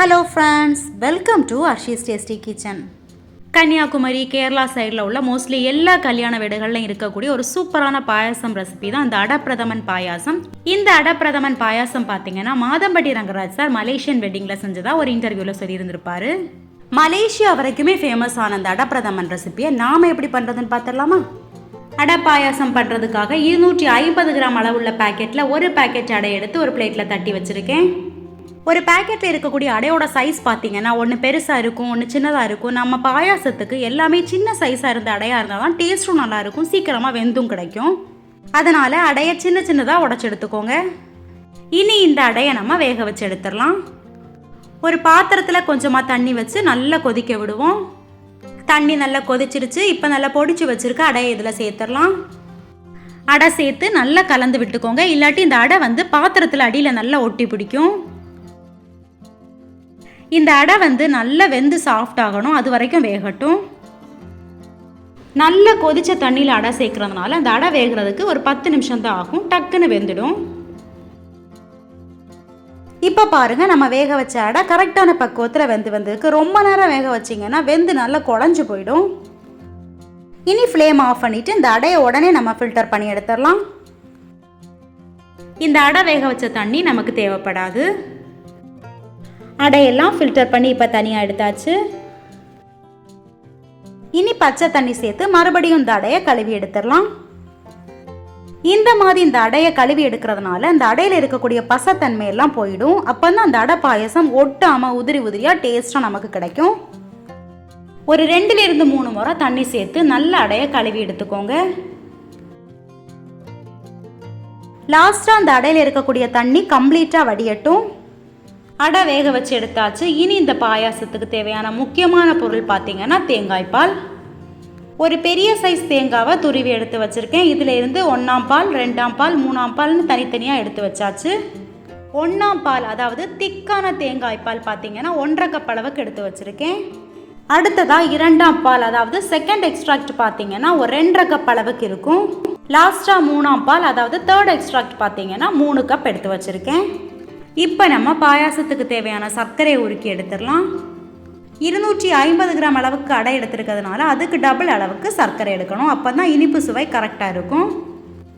Hello friends, welcome to Arshi's tasty kitchen. Kanyakumari Kerala சைடில் உள்ள mostly எல்லா கல்யாண வீடுகளிலும் இருக்கக்கூடிய ஒரு சூப்பரான பாயாசம் ரெசிபி தான் இந்த அடப்பிரதமன் பாயாசம். இந்த அடப்பிரதமன் பாயாசம் பார்த்தீங்கன்னா மாதம்பட்டி ரங்கராஜ் சார் மலேசியன் வெட்டிங்கில் செஞ்சதா ஒரு இன்டர்வியூவில் சொல்லியிருந்திருப்பாரு. மலேசியா வரைக்குமே ஃபேமஸ் ஆன அந்த அடப்பிரதமன் ரெசிபியை நாம் எப்படி பண்ணுறதுன்னு பார்த்துடலாமா? அடை பாயாசம் பண்ணுறதுக்காக 250 கிராம் அளவுள்ள பேக்கெட்டில் ஒரு பேக்கெட் அடை எடுத்து ஒரு பிளேட்டில் தட்டி வச்சுருக்கேன். ஒரு பேக்கெட்டில் இருக்கக்கூடிய அடையோட சைஸ் பார்த்தீங்கன்னா ஒன்று பெருசாக இருக்கும், ஒன்று சின்னதாக இருக்கும். நம்ம பாயாசத்துக்கு எல்லாமே சின்ன சைஸாக இருந்த அடையாக இருந்தால் தான் டேஸ்ட்டும் நல்லாயிருக்கும், சீக்கிரமாக வெந்தும் கிடைக்கும். அதனால் அடையை சின்ன சின்னதாக உடச்சி எடுத்துக்கோங்க. இனி இந்த அடையை நம்ம வேக வச்சு எடுத்துடலாம். ஒரு பாத்திரத்தில் கொஞ்சமாக தண்ணி வச்சு நல்லா கொதிக்க விடுவோம். தண்ணி நல்லா கொதிச்சிருச்சு. இப்போ நல்லா பொடிச்சு வச்சுருக்க அடையை இதில் சேர்த்துடலாம். அடை சேர்த்து நல்லா கலந்து விட்டுக்கோங்க, இல்லாட்டி இந்த அடை பாத்திரத்தில் அடியில் நல்லா ஒட்டி பிடிக்கும். இந்த அடை நல்லா வெந்து சாஃப்ட் ஆகணும், அது வரைக்கும் வேகட்டும். நல்ல கொதிச்ச தண்ணியில் அடை சேர்க்கறதுனால அந்த அடை வேகிறதுக்கு ஒரு 10 நிமிஷம் தான் ஆகும், டக்குன்னு வெந்துடும். இப்போ பாருங்க, நம்ம வேக வச்ச அடை கரெக்டான பக்குவத்தில் வந்திருக்கு. ரொம்ப நேரம் வேக வச்சிங்கன்னா வெந்து நல்லா குழஞ்சு போயிடும். இனி ஃப்ளேம் ஆஃப் பண்ணிட்டு இந்த அடையை உடனே நம்ம ஃபில்டர் பண்ணி எடுத்துடலாம். இந்த அடை வேக வச்ச தண்ணி நமக்கு தேவைப்படாது. அடையெல்லாம் ஃபில்டர் பண்ணி இப்போ தனியாக எடுத்தாச்சு. இனி பச்சை தண்ணி சேர்த்து மறுபடியும் இந்த அடையை கழுவி எடுத்துடலாம். இந்த மாதிரி இந்த அடையை கழுவி எடுக்கிறதுனால இந்த அடையில் இருக்கக்கூடிய பசத்தன்மையெல்லாம் போயிடும். அப்போ தான் அந்த அடை பாயசம் ஒட்டாமல் உதிரி உதிரியாக டேஸ்ட்டாக நமக்கு கிடைக்கும். ஒரு 2லிருந்து 3 முறை தண்ணி சேர்த்து நல்ல அடையை கழுவி எடுத்துக்கோங்க. லாஸ்ட்டாக அந்த அடையில் இருக்கக்கூடிய தண்ணி கம்ப்ளீட்டாக வடியட்டும். அடை வேக வச்சு எடுத்தாச்சு. இனி இந்த பாயாசத்துக்கு தேவையான முக்கியமான பொருள் பார்த்தீங்கன்னா தேங்காய் பால். ஒரு பெரிய சைஸ் தேங்காவை துருவி எடுத்து வச்சுருக்கேன். இதில் இருந்து 1ஆம் பால், 2ஆம் பால், 3ஆம் பால்னு தனித்தனியாக எடுத்து வச்சாச்சு. 1ஆம் பால் அதாவது திக்கான தேங்காய் பால் பார்த்தீங்கன்னா 1½ கப் அளவுக்கு எடுத்து வச்சுருக்கேன். அடுத்ததாக 2ஆம் பால் அதாவது செகண்ட் எக்ஸ்ட்ராக்ட் பார்த்தீங்கன்னா ஒரு 2½ கப் அளவுக்கு இருக்கும். லாஸ்ட்டாக 3ஆம் பால் அதாவது தேர்ட் எக்ஸ்ட்ராக்ட் பார்த்தீங்கன்னா 3 கப் எடுத்து வச்சுருக்கேன். இப்போ நம்ம பாயாசத்துக்கு தேவையான சர்க்கரையை உருக்கி எடுத்துடலாம். 250 கிராம் அளவுக்கு அடை எடுத்துருக்கிறதுனால அதுக்கு டபுள் அளவுக்கு சர்க்கரை எடுக்கணும். அப்போ தான் இனிப்பு சுவை கரெக்டாக இருக்கும்.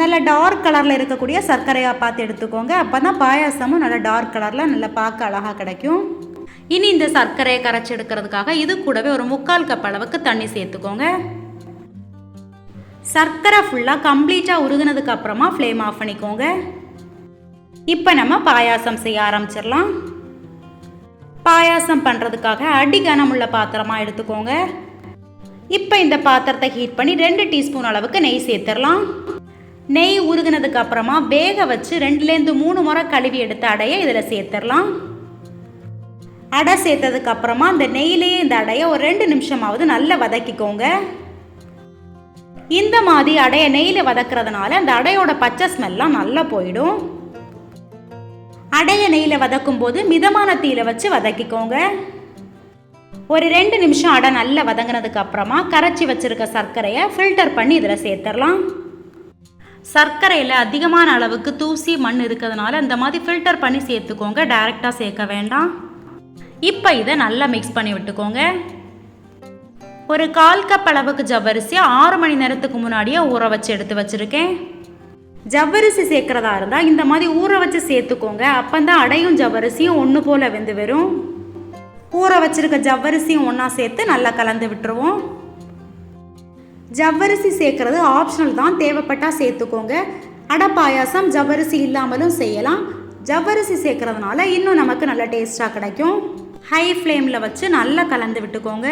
நல்ல டார்க் கலரில் இருக்கக்கூடிய சர்க்கரையாக பார்த்து எடுத்துக்கோங்க. அப்போ தான் பாயாசமும் நல்ல டார்க் கலரில் நல்லா பார்க்க அழகாக கிடைக்கும். இனி இந்த சர்க்கரையை கரைச்சி எடுக்கிறதுக்காக இது கூடவே ஒரு 3/4 கப் அளவுக்கு தண்ணி சேர்த்துக்கோங்க. சர்க்கரை ஃபுல்லாக கம்ப்ளீட்டாக உருகுனதுக்கு அப்புறமா ஃப்ளேம் ஆஃப் பண்ணிக்கோங்க. இப்போ நம்ம பாயாசம் செய்ய ஆரம்பிச்சிடலாம். பாயாசம் பண்ணுறதுக்காக அடிகனமுள்ள பாத்திரமாக எடுத்துக்கோங்க. இப்போ இந்த பாத்திரத்தை ஹீட் பண்ணி 2 டீஸ்பூன் அளவுக்கு நெய் சேர்த்துடலாம். நெய் உருகுனதுக்கு அப்புறமா வேக வச்சு 2லேருந்து 3 முறை கழுவி எடுத்த அடையை இதில் சேர்த்துடலாம். அடை சேர்த்ததுக்கு அப்புறமா இந்த நெய்யிலேயே இந்த அடையை ஒரு 2 நிமிஷமாவது நல்லா வதக்கிக்கோங்க. இந்த மாதிரி அடையை நெய்யில் வதக்குறதுனால அந்த அடையோட பச்சை ஸ்மெல்லாம் நல்லா போயிடும். அடைய நெய்யில் வதக்கும் போது மிதமான தீயில வச்சு வதக்கிக்கோங்க. ஒரு 2 நிமிஷம் அடை நல்லா வதங்கினதுக்கு அப்புறமா கரைச்சி வச்சிருக்க சர்க்கரையை ஃபில்டர் பண்ணி இதில் சேர்த்துடலாம். சர்க்கரையில் அதிகமான அளவுக்கு தூசி மண் இருக்கிறதுனால இந்த மாதிரி ஃபில்டர் பண்ணி சேர்த்துக்கோங்க, டைரெக்டாக சேர்க்க வேண்டாம். இப்போ இதை நல்லா மிக்ஸ் பண்ணி விட்டுக்கோங்க. ஒரு 1/4 கப் அளவுக்கு ஜவ்வரிசியை 6 மணி நேரத்துக்கு முன்னாடியே ஊற வச்சு எடுத்து வச்சுருக்கேன். ஜவ்வரிசி சேர்க்குறதா இருந்தால் இந்த மாதிரி ஊற வச்சு சேர்த்துக்கோங்க. அப்போ தான் அடையும் ஜவ்வரிசியும் ஒன்று போல் வெந்து வரும். ஊற வச்சுருக்க ஜவ்வரிசியும் ஒன்றா சேர்த்து நல்லா கலந்து விட்டுருவோம். ஜவ்வரிசி சேர்க்குறது ஆப்ஷனல் தான், தேவைப்பட்டால் சேர்த்துக்கோங்க. அடை பாயாசம் ஜவ்வரிசி இல்லாமலும் செய்யலாம். ஜவ்வரிசி சேர்க்குறதுனால இன்னும் நமக்கு நல்ல டேஸ்ட்டாக கிடைக்கும். ஹை ஃப்ளேமில் வச்சு நல்லா கலந்து விட்டுக்கோங்க.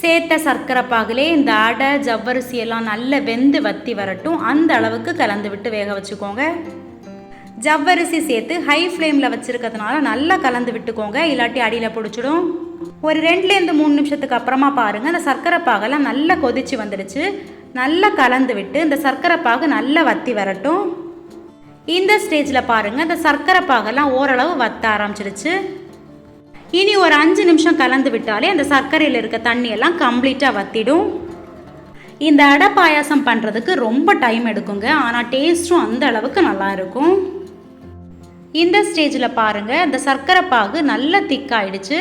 சேர்த்த சர்க்கரை பாகிலே இந்த அடை ஜவ்வரிசி எல்லாம் நல்லா வெந்து வத்தி வரட்டும், அந்த அளவுக்கு கலந்து விட்டு வேக வச்சுக்கோங்க. ஜவ்வரிசி சேர்த்து ஹை ஃப்ளேமில் வச்சுருக்கிறதுனால நல்லா கலந்து விட்டுக்கோங்க, இல்லாட்டி அடியில் பிடிச்சிடும். ஒரு 2லேருந்து 3 நிமிஷத்துக்கு அப்புறமா பாருங்கள், இந்த சர்க்கரை பாகெல்லாம் நல்லா கொதிச்சு வந்துடுச்சு. நல்லா கலந்து விட்டு இந்த சர்க்கரை பாகு நல்லா வத்தி வரட்டும். இந்த ஸ்டேஜில் பாருங்கள், இந்த சர்க்கரை பாகெல்லாம் ஓரளவு வத்த ஆரம்பிச்சிருச்சு. இனி ஒரு 5 நிமிஷம் கலந்து விட்டாலே அந்த சர்க்கரையில் இருக்க தண்ணியெல்லாம் கம்ப்ளீட்டாக வத்திடும். இந்த அடை பாயாசம் பண்ணுறதுக்கு ரொம்ப டைம் எடுக்குங்க, ஆனால் டேஸ்ட்டும் அந்த அளவுக்கு நல்லா இருக்கும். இந்த ஸ்டேஜில் பாருங்கள், இந்த சர்க்கரை பாகு நல்லா திக்காயிடுச்சு.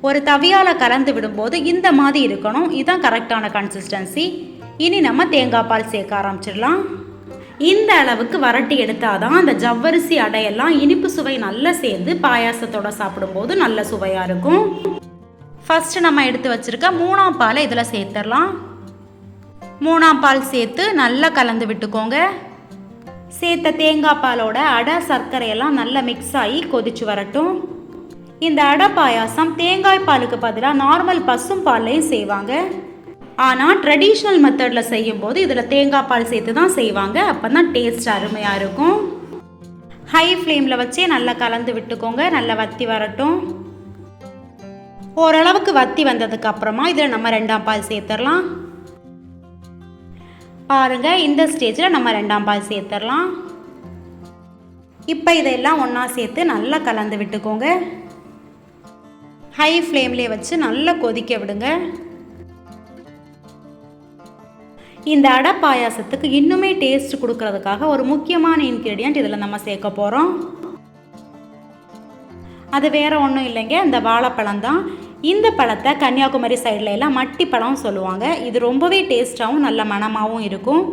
ஒரு தவியால் கலந்து விடும்போது இந்த மாதிரி இருக்கணும். இதுதான் கரெக்டான கன்சிஸ்டன்சி. இனி நம்ம தேங்காய் பால் சேர்க்க ஆரம்பிச்சிடலாம். இந்த அளவுக்கு வரட்டி எடுத்தால் தான் அந்த ஜவ்வரிசி அடையெல்லாம் இனிப்பு சுவை நல்லா சேர்ந்து பாயாசத்தோடு சாப்பிடும்போது நல்ல சுவையாக இருக்கும். ஃபஸ்ட்டு நம்ம எடுத்து வச்சுருக்க 3ஆம் பாலை இதில் சேர்த்துடலாம். 3ஆம் பால் சேர்த்து நல்லா கலந்து விட்டுக்கோங்க. சேர்த்த தேங்காய் பாலோட அடை சர்க்கரையெல்லாம் நல்லா மிக்ஸ் ஆகி கொதிச்சு வரட்டும். இந்த அடை பாயாசம் தேங்காய் பாலுக்கு பதிலாக நார்மல் பசும் பால்லையும் செய்வாங்க. ஆனால் ட்ரெடிஷ்னல் மெத்தடில் செய்யும்போது இதில் தேங்காய் பால் சேர்த்து தான் செய்வாங்க. அப்போ தான் டேஸ்ட் அருமையாக இருக்கும். ஹை ஃப்ளேமில் வச்சே நல்லா கலந்து விட்டுக்கோங்க. நல்லா வத்தி வரட்டும். ஓரளவுக்கு வத்தி வந்ததுக்கு அப்புறமா இதில் நம்ம 2ஆம் பால் சேர்த்துடலாம். பாருங்கள், இந்த ஸ்டேஜில் நம்ம 2ஆம் பால் சேர்த்துடலாம். இப்போ இதெல்லாம் ஒன்றா சேர்த்து நல்லா கலந்து விட்டுக்கோங்க. ஹை ஃப்ளேம்லேயே வச்சு நல்லா கொதிக்க விடுங்க. இந்த அடை பாயாசத்துக்கு இன்னுமே டேஸ்ட் கொடுக்கறதுக்காக ஒரு முக்கியமான இன்க்ரீடியன்ட் இதில் நம்ம சேர்க்க போகிறோம். அது வேறு ஒன்றும் இல்லைங்க, இந்த வாழைப்பழம் தான். இந்த பழத்தை கன்னியாகுமரி சைடில் எல்லாம் மட்டி பழம் சொல்லுவாங்க. இது ரொம்பவே டேஸ்ட்டாகவும் நல்ல மணமாகவும் இருக்கும்.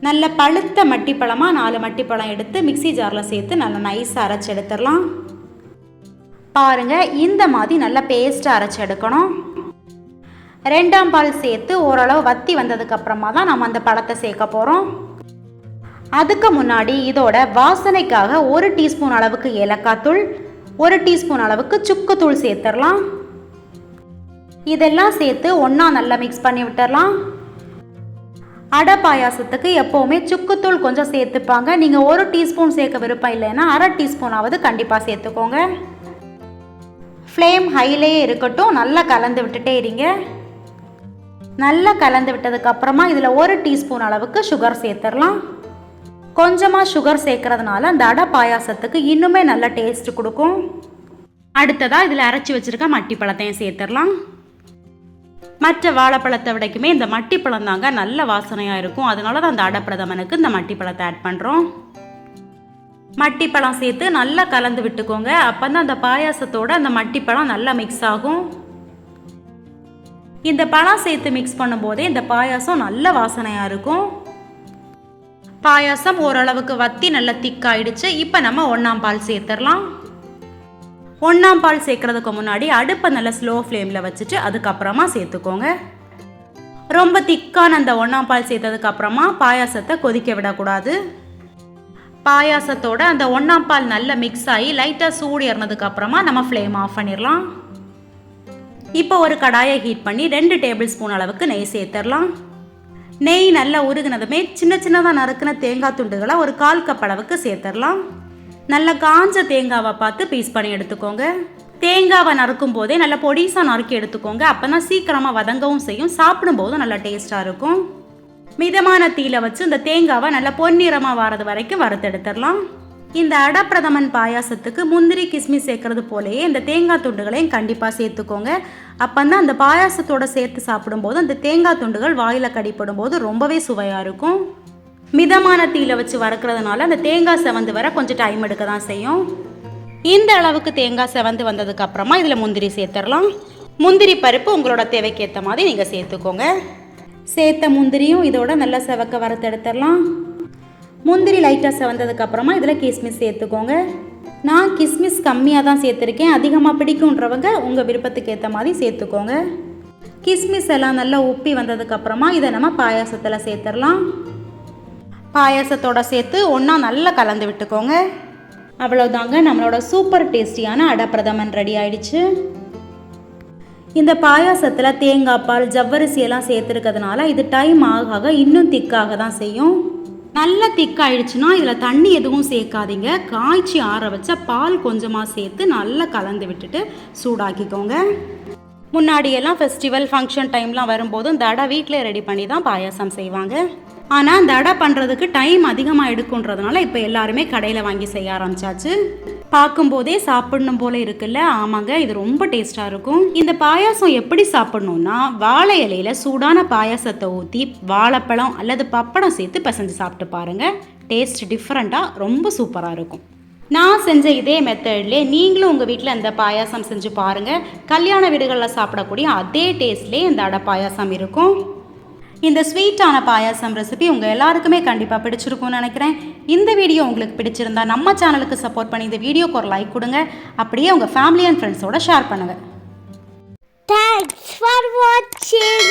நல்ல பழுத்த மட்டி பழமாக 4 மட்டி பழம் எடுத்து மிக்சி ஜாரில் சேர்த்து நல்லா நைஸாக அரைச்சி எடுத்துடலாம். பாருங்கள், இந்த மாதிரி நல்லா பேஸ்ட்டாக அரைச்சி எடுக்கணும். 2ஆம் பால் சேர்த்து ஓரளவு வத்தி வந்ததுக்கப்புறமா தான் நம்ம அந்த பழத்தை சேர்க்க போகிறோம். அதுக்கு முன்னாடி இதோட வாசனைக்காக 1 டீஸ்பூன் அளவுக்கு ஏலக்காய் தூள், 1 டீஸ்பூன் அளவுக்கு சுக்குத்தூள் சேர்த்துடலாம். இதெல்லாம் சேர்த்து ஒன்றா நல்லா மிக்ஸ் பண்ணி விட்டுடலாம். அடை பாயாசத்துக்கு எப்போவுமே சுக்குத்தூள் கொஞ்சம் சேர்த்துப்பாங்க. நீங்கள் 1 டீஸ்பூன் சேர்க்க விருப்பம் இல்லைன்னா 1/2 டீஸ்பூனாவது கண்டிப்பாக சேர்த்துக்கோங்க. ஃப்ளேம் ஹைலேயே இருக்கட்டும். நல்லா கலந்து விட்டுட்டே இருங்க. நல்லா கலந்து விட்டதுக்கப்புறமா இதில் 1 டீஸ்பூன் அளவுக்கு சுகர் சேர்த்துடலாம். கொஞ்சமாக சுகர் சேர்க்கறதுனால அந்த அடை பாயாசத்துக்கு இன்னுமே நல்ல டேஸ்ட் கொடுக்கும். அடுத்ததாக இதில் அரைச்சி வச்சுருக்க மட்டி பழத்தையும் சேர்த்துடலாம். மற்ற வாழைப்பழத்தை விடைக்குமே இந்த மட்டி பழம் தாங்க நல்ல வாசனையாக இருக்கும். அதனால தான் அந்த அடை பிரதமனுக்கு இந்த மட்டி பழத்தை ஆட் பண்ணுறோம். மட்டி பழம் சேர்த்து நல்லா கலந்து விட்டுக்கோங்க. அப்போ தான் அந்த பாயாசத்தோடு அந்த மட்டி பழம் நல்லா மிக்ஸ் ஆகும். இந்த பழம் சேர்த்து மிக்ஸ் பண்ணும்போதே இந்த பாயாசம் நல்ல வாசனையாக இருக்கும். பாயாசம் ஓரளவுக்கு வத்தி நல்லா திக்காயிடுச்சு. இப்போ நம்ம 1ஆம் பால் சேர்த்துடலாம். 1ஆம் பால் சேர்க்கறதுக்கு முன்னாடி அடுப்பை நல்லா ஸ்லோ ஃப்ளேமில் வச்சுட்டு அதுக்கப்புறமா சேர்த்துக்கோங்க. ரொம்ப திக்கான அந்த 1ஆம் பால் சேர்த்ததுக்கு அப்புறமா பாயாசத்தை கொதிக்க விடக்கூடாது. பாயாசத்தோட அந்த 1ஆம் பால் நல்லா மிக்ஸ் ஆகி லைட்டாக சூடு ஏறினதுக்கு அப்புறமா நம்ம ஃப்ளேம் ஆஃப் பண்ணிடலாம். இப்போ ஒரு கடாயை ஹீட் பண்ணி 2 டேபிள் ஸ்பூன் அளவுக்கு நெய் சேர்த்துடலாம். நெய் நல்லா உருகினதுமே சின்ன சின்னதாக நறுக்கின தேங்காய் துண்டுகளை ஒரு 1/4 கப் அளவுக்கு சேர்த்துடலாம். நல்லா காஞ்ச தேங்காவை பார்த்து பீஸ் பண்ணி எடுத்துக்கோங்க. தேங்காவை நறுக்கும் போதே நல்லா பொடிசாக நறுக்கி எடுத்துக்கோங்க. அப்போ தான் சீக்கிரமாக வதங்கவும் செய்யும். சாப்பிடும்போது நல்லா டேஸ்ட்டாக இருக்கும். மிதமான தீயில வச்சு இந்த தேங்காவை நல்லா பொன்னிறமாக வரது வரைக்கும் வறுத்தெடுத்துடலாம். இந்த அடை பிரதமன் பாயாசத்துக்கு முந்திரி கிஸ்மிஸ் சேர்க்கறது போலேயே இந்த தேங்காய் துண்டுகளையும் கண்டிப்பாக சேர்த்துக்கோங்க. அப்போ தான் அந்த பாயாசத்தோடு சேர்த்து சாப்பிடும்போது அந்த தேங்காய் துண்டுகள் வாயில் கடிப்படும் போது ரொம்பவே சுவையாக இருக்கும். மிதமான தீயில வச்சு வறுக்கிறதுனால அந்த தேங்காய் செவந்து வர கொஞ்சம் டைம் எடுக்க தான் செய்யும். இந்த அளவுக்கு தேங்காய் செவந்து வந்ததுக்கு அப்புறமா இதில் முந்திரி சேர்த்துடலாம். முந்திரி பருப்பு உங்களோட தேவைக்கு ஏற்ற மாதிரி நீங்கள் சேர்த்துக்கோங்க. சேர்த்த முந்திரியும் இதோட நல்லா செவக்க வறுத்தெடுத்துடலாம். முந்திரி லைட்டாக செவந்ததுக்கு அப்புறமா இதில் கிஸ்மிஸ் சேர்த்துக்கோங்க. நான் கிஸ்மிஸ் கம்மியாக தான் சேர்த்துருக்கேன். அதிகமாக பிடிக்குன்றவங்க உங்கள் விருப்பத்துக்கு ஏற்ற மாதிரி சேர்த்துக்கோங்க. கிஸ்மிஸ் எல்லாம் நல்லா உப்பி வந்ததுக்கப்புறமா இதை நம்ம பாயாசத்தில் சேர்த்துடலாம். பாயாசத்தோடு சேர்த்து ஒன்றா நல்லா கலந்து விட்டுக்கோங்க. அவ்வளோதாங்க, நம்மளோட சூப்பர் டேஸ்டியான அடை பிரதமன் ரெடி ஆயிடுச்சு. இந்த பாயாசத்தில் தேங்காய் பால் ஜவ்வரிசி எல்லாம் சேர்த்துருக்கிறதுனால இது டைம் ஆக இன்னும் திக்காக தான் செய்யும். நல்லா திக்காயிடுச்சுன்னா இதில் தண்ணி எதுவும் சேர்க்காதீங்க. காய்ச்சி ஆற வச்ச பால் கொஞ்சமாக சேர்த்து நல்லா கலந்து விட்டுட்டு சூடாக்கிக்கோங்க. முன்னாடியெல்லாம் ஃபெஸ்டிவல் ஃபங்க்ஷன் டைம்லாம் வரும்போது இந்த அடை வீட்டில் ரெடி பண்ணி தான் பாயாசம் செய்வாங்க. ஆனால் இந்த அடை பண்ணுறதுக்கு டைம் அதிகமாக எடுக்குன்றதுனால இப்போ எல்லாருமே கடையில் வாங்கி செய்ய ஆரம்பிச்சாச்சு. பார்க்கும்போதே சாப்பிடணும் போல இருக்குல்ல? ஆமாங்க, இது ரொம்ப டேஸ்ட்டாக இருக்கும். இந்த பாயாசம் எப்படி சாப்பிடணும்னா வாழை இலையில் சூடான பாயாசத்தை ஊற்றி வாழைப்பழம் அல்லது பப்படம் சேர்த்து பிசைஞ்சு சாப்பிட்டு பாருங்கள். டேஸ்ட் டிஃப்ரெண்ட்டாக ரொம்ப சூப்பராக இருக்கும். நான் செஞ்ச இதே மெத்தட்லேயே நீங்களும் உங்கள் வீட்டில் இந்த பாயாசம் செஞ்சு பாருங்கள். கல்யாண வீடுகளில் சாப்பிடக்கூடிய அதே டேஸ்ட்லேயே இந்த அடை பாயாசம் இருக்கும். இந்த ஸ்வீட்டான பாயாசம் ரெசிபி உங்கள் எல்லாருக்குமே கண்டிப்பாக பிடிச்சிருக்கும்னு நினைக்கிறேன். இந்த வீடியோ உங்களுக்கு பிடிச்சிருந்தா நம்ம சேனலுக்கு சப்போர்ட் பண்ணி இந்த வீடியோக்கு ஒரு லைக் கொடுங்க. அப்படியே உங்கள் ஃபேமிலி அண்ட் ஃப்ரெண்ட்ஸோட ஷேர் பண்ணுங்கள். Thanks for watching.